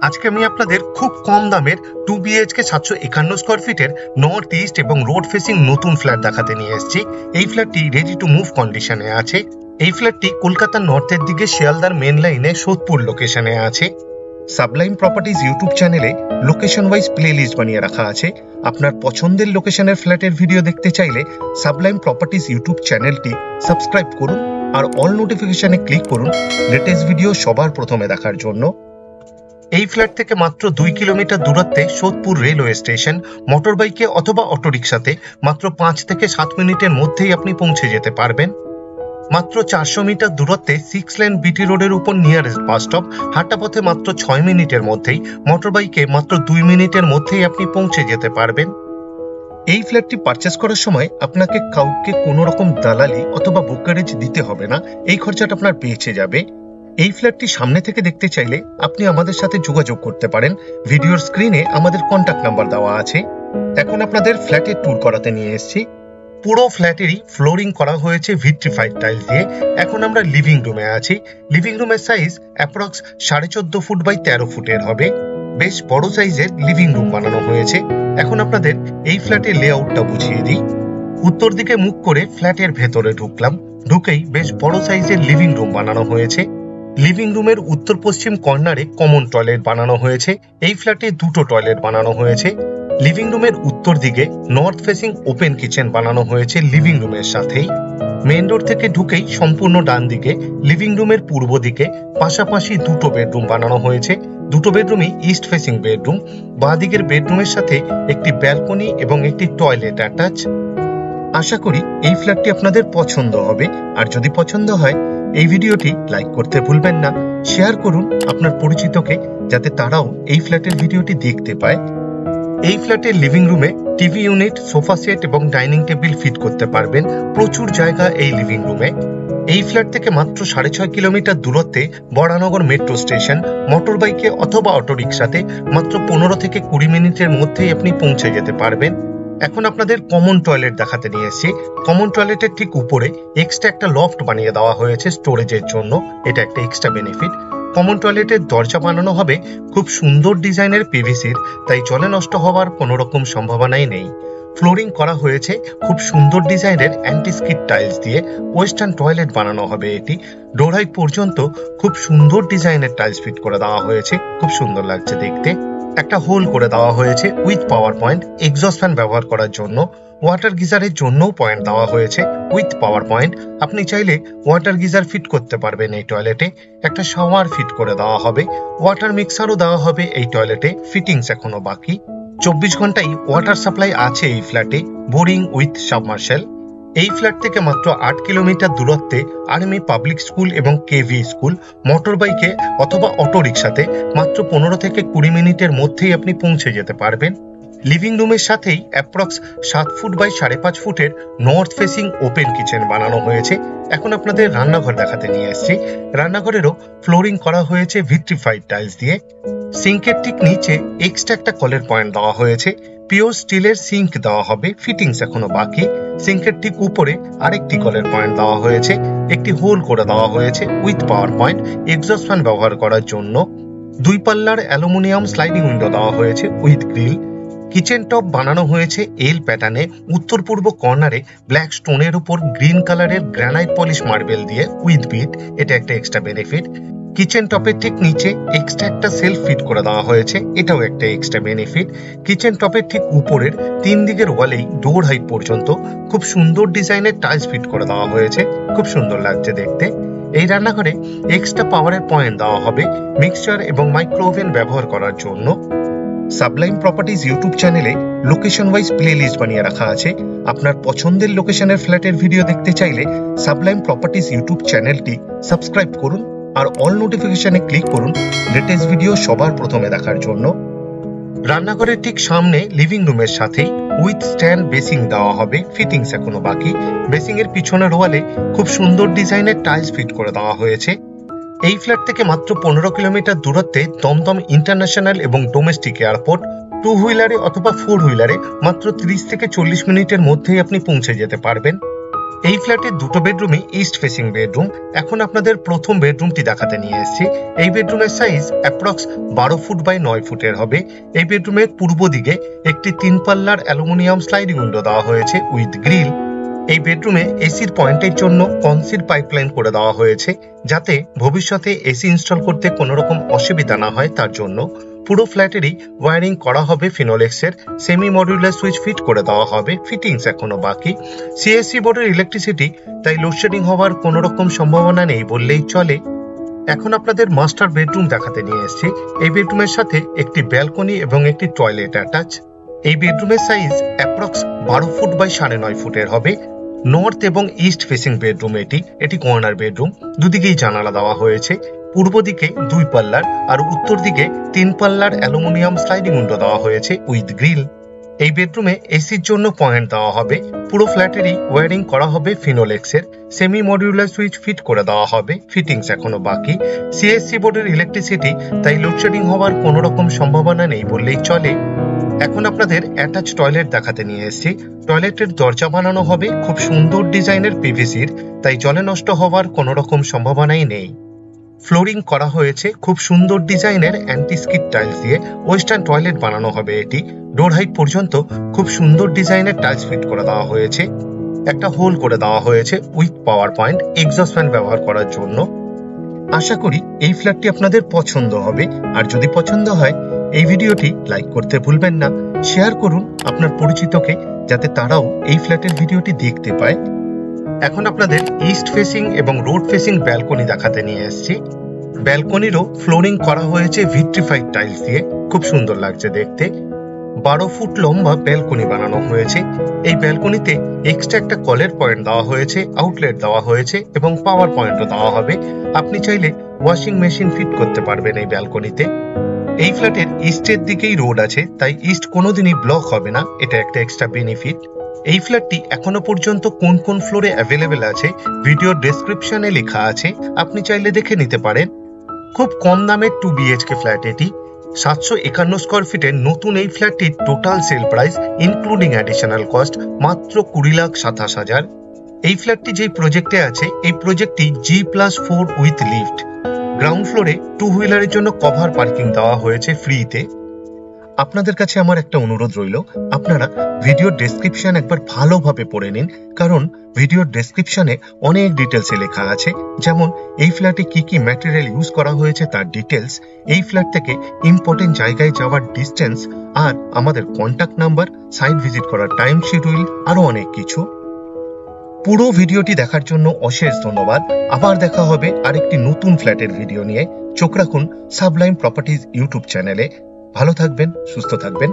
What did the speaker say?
আজকে আমি আপনাদের খুব কম দামের 2 BHK 751 স্কয়ার ফিটের নর্থ ইস্ট এবং রোড ফেসিং নতুন ফ্ল্যাট দেখাতে নিয়ে এসেছি। এই ফ্ল্যাটটি রেডি টু মুভ কন্ডিশনে আছে। এই ফ্ল্যাটটি কলকাতার নর্থের দিকে শিয়ালদার মেন লাইনে সোদপুর লোকেশনে আছে। সাবলাইম প্রপার্টিজ ইউটিউব চ্যানেলে লোকেশন ওয়াইজ প্লেলিস্ট বানিয়ে রাখা আছে। আপনার পছন্দের লোকেশনের ফ্ল্যাটের ভিডিও দেখতে চাইলে সাবলাইম প্রপার্টিজ ইউটিউব চ্যানেলটি সাবস্ক্রাইব করুন আর অল নোটিফিকেশনে ক্লিক করুন লেটেস্ট ভিডিও সবার প্রথমে দেখার জন্য। এই ফ্ল্যাট থেকে মাত্র 2 কিলোমিটার দূরত্বে সোদপুর রেলওয়ে স্টেশন। মোটর বাইকে অথবা অটোরিকশাতে মাত্র 5 থেকে 7 মিনিটের মধ্যেই আপনি পৌঁছে যেতে পারবেন। মাত্র 400 মিটার দূরত্বে 6 লেন বিটি রোডের উপর নিয়ারেস্ট বাস স্টপ। হাঁটা পথে মাত্র 6 মিনিটের মধ্যেই, মোটর বাইকে মাত্র 2 মিনিটের মধ্যেই আপনি পৌঁছে যেতে পারবেন। এই ফ্ল্যাটটি পারচেস করার সময় আপনাকে কাউকে কোনো রকম দালালি অথবা ব্রোকারেজ দিতে হবে না, এই খরচাটা আপনার বেঁচে যাবে। এই ফ্ল্যাটটি সামনে থেকে দেখতে চাইলে আপনি আমাদের সাথে যোগাযোগ করতে পারেন। ভিডিওর স্ক্রিনে আমাদের কন্ট্যাক্ট নাম্বার দেওয়া আছে। এখন আপনাদের ফ্ল্যাটের ট্যুর করাতে নিয়ে এসেছি। পুরো ফ্ল্যাটেরই ফ্লোরিং করা হয়েছে ভিট্রিফাইড টাইলস দিয়ে। এখন আমরা লিভিং রুমে আছি। লিভিং রুমের সাইজ অ্যাপ্রক্স 14.5 ফুট বাই 13 ফুটের হবে। বেশ বড় সাইজের লিভিং রুম বানানো হয়েছে। এখন আপনাদের এই ফ্ল্যাটের লেআউটটা বুঝিয়ে দিই। উত্তর দিকে মুখ করে ফ্ল্যাটের ভেতরে ঢুকলাম। ঢুকেই বেশ বড় সাইজের লিভিং রুম বানানো হয়েছে। লিভিং রুমের উত্তর পশ্চিম কর্নারে কমন টয়লেট বানানো হয়েছে। এই ফ্ল্যাটে 2টো টয়লেট বানানো হয়েছে। লিভিং রুমের উত্তর দিকে নর্থ ফেসিং ওপেন কিচেন বানানো হয়েছে লিভিং রুমের সাথেই। মেইন রোড থেকে ঢুকেই সম্পূর্ণ ডান দিকে লিভিং রুমের পূর্ব দিকে পাশাপাশি 2টো বেডরুম বানানো হয়েছে। 2টো বেডরুমই ইস্ট ফেসিং বেডরুম। বাঁ দিকের বেডরুমের সাথে একটি ব্যালকনি এবং একটি টয়লেট অ্যাটাচ। আশা করি এই ফ্ল্যাটটি আপনাদের পছন্দ হবে। আর যদি পছন্দ হয় এই ভিডিওটি লাইক করতে ভুলবেন না। শেয়ার করুন আপনার পরিচিতকে, যাতে তারাও এই ফ্ল্যাটের ভিডিওটি দেখতে পায়। এই ফ্ল্যাটের লিভিং রুমে টিভি ইউনিট, সোফা সেট এবং ডাইনিং টেবিল ফিট করতে পারবেন। প্রচুর জায়গা এই লিভিং রুমে। এই ফ্ল্যাট থেকে মাত্র 6.5 কিলোমিটার দূরত্বে বরানগর মেট্রো স্টেশন। মোটর বাইকে অথবা অটোরিকশাতে মাত্র 15 থেকে 20 মিনিটের মধ্যেই আপনি পৌঁছে যেতে পারবেন। এখন আপনাদের কমন টয়লেট দেখাতে নিয়ে এসেছি। কমন টয়লেটের ঠিক উপরে এক্সট্রা একটা লফট বানিয়ে দেওয়া হয়েছে স্টোরেজের জন্য। এটা একটা এক্সট্রা বেনিফিট। কমন টয়লেটের দরজা বানানো হবে খুব সুন্দর ডিজাইনের পিভিসির, তাই জলে নষ্ট হওয়ার কোনো রকম সম্ভাবনাই নেই। ফ্লোরিং করা হয়েছে খুব সুন্দর ডিজাইনের অ্যান্টি স্কিড টাইলস দিয়ে। ওয়েস্টার্ন টয়লেট বানানো হবে এটি। ডোর হাইট পর্যন্ত খুব সুন্দর ডিজাইনের টাইলস ফিট করে দেওয়া হয়েছে, খুব সুন্দর লাগছে দেখতে। একটা হোল করে দেওয়া হয়েছে with power point exhaust fan ব্যবহার করার জন্য। ওয়াটার গিজারের জন্যও পয়েন্ট দেওয়া হয়েছে উইথ পাওয়ার পয়েন্ট। আপনি চাইলে ওয়াটার গিজার ফিট করতে পারবেন এই টয়লেটে। একটা শাওয়ার ফিট করে দেওয়া হবে। ওয়াটার মিক্সারও দেওয়া হবে এই টয়লেটে। ফিটিংস এখনো বাকি। 24 ঘন্টাই ওয়াটার সাপ্লাই আছে এই ফ্ল্যাটে, বোরিং উইথ সাবমার্শাল। এই ফ্ল্যাট থেকে মাত্র 8 কিলোমিটার দূরত্বে আর্মি পাবলিক স্কুল এবং কেভি স্কুল। মোটর বাইকে অথবা অটোরিকশাতে মাত্র 15 থেকে 20 মিনিটের মধ্যেই আপনি পৌঁছে যেতে পারবেন। লিভিং রুমের সাথেই অ্যাপ্রক্স 7 ফুট বাই 5.5 ফুটের নর্থ ফেসিং ওপেন কিচেন বানানো হয়েছে। এখন আপনাদের রান্নাঘর দেখাতে নিয়ে এসেছি। রান্নাঘরেরও ফ্লোরিং করা হয়েছে ভিট্রিফাইড টাইলস দিয়ে। সিঙ্কের ঠিক নিচে এক্সট্রা একটা কলের পয়েন্ট দেওয়া হয়েছে। পিওর স্টিলের সিঙ্ক দেওয়া হবে, ফিটিংস এখনো বাকি। সিঙ্কের ঠিক উপরে আরেকটি কলের পয়েন্ট দেওয়া হয়েছে। একটি হোল করে দেওয়া হয়েছে with power point exhaust fan ব্যবহার করার জন্য। 2 পাল্লার অ্যালুমিনিয়াম স্লাইডিং উইন্ডো দেওয়া হয়েছে উইথ গ্রিল। কিচেন টপ বানানো হয়েছে এল প্যাটার্নে। উত্তর পূর্ব কর্নারে ব্ল্যাক স্টোনের উপর গ্রিন কালারের গ্রানাইট পলিশ মার্বেল দিয়ে উইথ বিট। এটা একটা এক্সট্রা বেনিফিট। কিচেন টপের ঠিক নিচে এক্সট্রা একটা সেলফ ফিট করে দেওয়া হয়েছে, এটাও একটা এক্সট্রা বেনিফিট। কিচেন টপের ঠিক উপরের 3 দিকের ওয়ালেই ডোর হাইট পর্যন্ত খুব সুন্দর ডিজাইনের টাইলস ফিট করে দেওয়া হয়েছে, খুব সুন্দর লাগছে দেখতে। এই রান্নাঘরে এক্সট্রা পাওয়ারের পয়েন্ট দেওয়া হবে মিক্সচার এবং মাইক্রো ওভেন ব্যবহার করার জন্য। সাবলাইম প্রপার্টিজ ইউটিউব চ্যানেলে লোকেশন ওয়াইজ প্লেলিস্ট বানিয়ে রাখা আছে। আপনার পছন্দের লোকেশনের ফ্ল্যাটের ভিডিও দেখতে চাইলে সাবলাইম প্রপার্টিজ ইউটিউব চ্যানেলটি সাবস্ক্রাইব করুন আর অল নোটিফিকেশনে ক্লিক করুন লেটেস্ট ভিডিও সবার প্রথমে দেখার জন্য। রান্নাঘরের ঠিক সামনে লিভিং রুমের সাথেই উইথ স্ট্যান্ড বেসিং দেওয়া হবে, ফিটিংস এখনো বাকি। বেসিং এর পিছনের ওয়ালে খুব সুন্দর ডিজাইনের টাইলস ফিট করে দেওয়া হয়েছে। এই ফ্ল্যাট থেকে মাত্র 15 কিলোমিটার দূরত্বে দমদম ইন্টারন্যাশনাল এবং ডোমেস্টিক এয়ারপোর্ট। 2 হুইলারে অথবা 4 হুইলারে মাত্র 30 থেকে 40 মিনিটের মধ্যেই আপনি পৌঁছে যেতে পারবেন। এই ফ্ল্যাটের দুটো বেডরুমই ইস্ট ফেসিং বেডরুম। এখন আপনাদের প্রথম বেডরুমটি দেখাতে নিয়ে এসেছি। এই বেডরুমের সাইজ অ্যাপ্রক্স 12 ফুট বাই 9 ফুটের হবে। এই বেডরুমের পূর্ব দিকে একটি 3 পাল্লার অ্যালুমিনিয়াম স্লাইডিং উইন্ডো দেওয়া হয়েছে উইথ গ্রিল। এই বেডরুমে এসির পয়েন্টের জন্য কনসিল পাইপলাইন করে দেওয়া হয়েছে, যাতে ভবিষ্যতে এসি ইনস্টল করতে কোনো রকম অসুবিধা না হয় তার জন্য। পুরো ফ্ল্যাটেরই ওয়্যারিং করা হবে ফিনোলেক্সের। সেমি মডিউলার সুইচ ফিট করে দেওয়া হবে, ফিটিংস এখনো বাকি। সিএসসি বোর্ডের ইলেকট্রিসিটি, তাই লোডশেডিং হওয়ার কোনো রকম সম্ভাবনা নেই বললেই চলে। এখন আপনাদের মাস্টার বেডরুম দেখাতে নিয়ে এসেছি। এই বেডরুমের সাথে একটি ব্যালকনি এবং একটি টয়লেট অ্যাটাচ। এই বেডরুমের সাইজ অ্যাপ্রক্স 12 ফুট বাই 9.5 ফুটের হবে। নর্থ এবং ইস্ট ফেসিং বেডরুম এটি কর্নার বেডরুম। দুদিকেই জানালা দেওয়া হয়েছে। পূর্ব দিকে 2 পাল্লার আর উত্তর দিকে 3 পাল্লার অ্যালুমিনিয়াম স্লাইডিং উইন্ডো দেওয়া হয়েছে উইথ গ্রিল। এই বেডরুমে এসির জন্য পয়েন্ট দেওয়া হবে। পুরো ফ্ল্যাটেরই ওয়্যারিং করা হবে ফিনোলেক্সের। সেমি মডিউলার সুইচ ফিট করে দেওয়া হবে, ফিটিংস এখনো বাকি। সিএসসি বোর্ডের ইলেকট্রিসিটি, তাই লোডশেডিং হওয়ার কোনো রকম সম্ভাবনা নেই বললেই চলে। এখন আপনাদের অ্যাটাচ টয়লেট দেখাতে নিয়ে এসেছি। টয়লেটের দরজা বানানো হবে খুব সুন্দর ডিজাইনের পিভিসির, তাই জলে নষ্ট হওয়ার কোনো রকম সম্ভাবনাই নেই। ফ্লোরিং করা হয়েছে খুব সুন্দর ডিজাইনের অ্যান্টি স্কিড টাইলস দিয়ে। ওয়েস্টার্ন টয়লেট বানানো হবে এটি। ডোর হাইট পর্যন্ত খুব সুন্দর ডিজাইনের টাইলস ফিট করে দেওয়া হয়েছে। একটা হোল করে দেওয়া হয়েছে with power point exhaust fan ব্যবহার করার জন্য। আশা করি এই ফ্ল্যাটটি আপনাদের পছন্দ হবে। আর যদি পছন্দ হয়, এই ভিডিওটি লাইক করতে ভুলবেন না। শেয়ার করুন আপনার পরিচিতকে, যাতে তারাও এই ফ্ল্যাটের ভিডিওটি দেখতে পায়। এখন আপনাদের ইস্ট ফেসিং এবং রোড ফেসিং ব্যালকনি দেখাতে নিয়ে এসেছি। ব্যালকনিরও ফ্লোরিং করা হয়েছে ভিট্রিফাইড টাইলস দিয়ে, খুব সুন্দর লাগছে দেখতে। 12 ফুট লম্বা ব্যালকনি বানানো হয়েছে। এই ব্যালকনিতে এক্সট্রা একটা কলের পয়েন্ট দেওয়া হয়েছে, আউটলেট দেওয়া হয়েছে এবং পাওয়ার পয়েন্টও দেওয়া হবে। আপনি চাইলে ওয়াশিং মেশিন ফিট করতে পারবেন এই ব্যালকনিতে। এই ফ্ল্যাটের ইস্টের দিকেই রোড আছে, তাই ইস্ট কোনোদিনই ব্লক হবে না, এটা একটা এক্সট্রা বেনিফিট। এই ফ্ল্যাটটি এখনো পর্যন্ত কোন কোন ফ্লোরে অ্যাভেলেবেল আছে ভিডিওর ডেসক্রিপশনে লেখা আছে, আপনি চাইলে দেখে নিতে পারেন। খুব কম দামের 2 BHK ফ্ল্যাট এটি। 751 স্কোয়ার ফিটের নতুন এই ফ্ল্যাটটির total sale price including additional cost মাত্র 20,27,000। এই ফ্ল্যাটটি যেই প্রজেক্টে আছে, এই প্রজেক্টটি G+4 উইথ লিফট। গ্রাউন্ড ফ্লোরে 2 হুইলারের জন্য কভার পার্কিং দেওয়া হয়েছে ফ্রিতে। আপনাদের কাছে আমার একটা অনুরোধ রইল, আপনারা ভিডিওর ডেসক্রিপশন একবার ভালোভাবে পড়ে নিন, কারণ ভিডিওর ডেসক্রিপশনে অনেক ডিটেলসে লেখা আছে, যেমন এই ফ্ল্যাটে কি কি ম্যাটেরিয়াল ইউজ করা হয়েছে তার ডিটেলস, এই ফ্ল্যাট থেকে ইম্পর্টেন্ট জায়গায় যাওয়ার ডিস্টেন্স, আর আমাদের কন্ট্যাক্ট নাম্বার, সাইট ভিজিট করার টাইম শিডিউল, আরো অনেক কিছু। পুরো ভিডিওটি দেখার জন্য অশেষ ধন্যবাদ। আবার দেখা হবে আরেকটি নতুন ফ্ল্যাটের ভিডিও নিয়ে। চোখ রাখুন সাবলাইম প্রপার্টিজ ইউটিউব চ্যানেলে। ভালো থাকবেন, সুস্থ থাকবেন।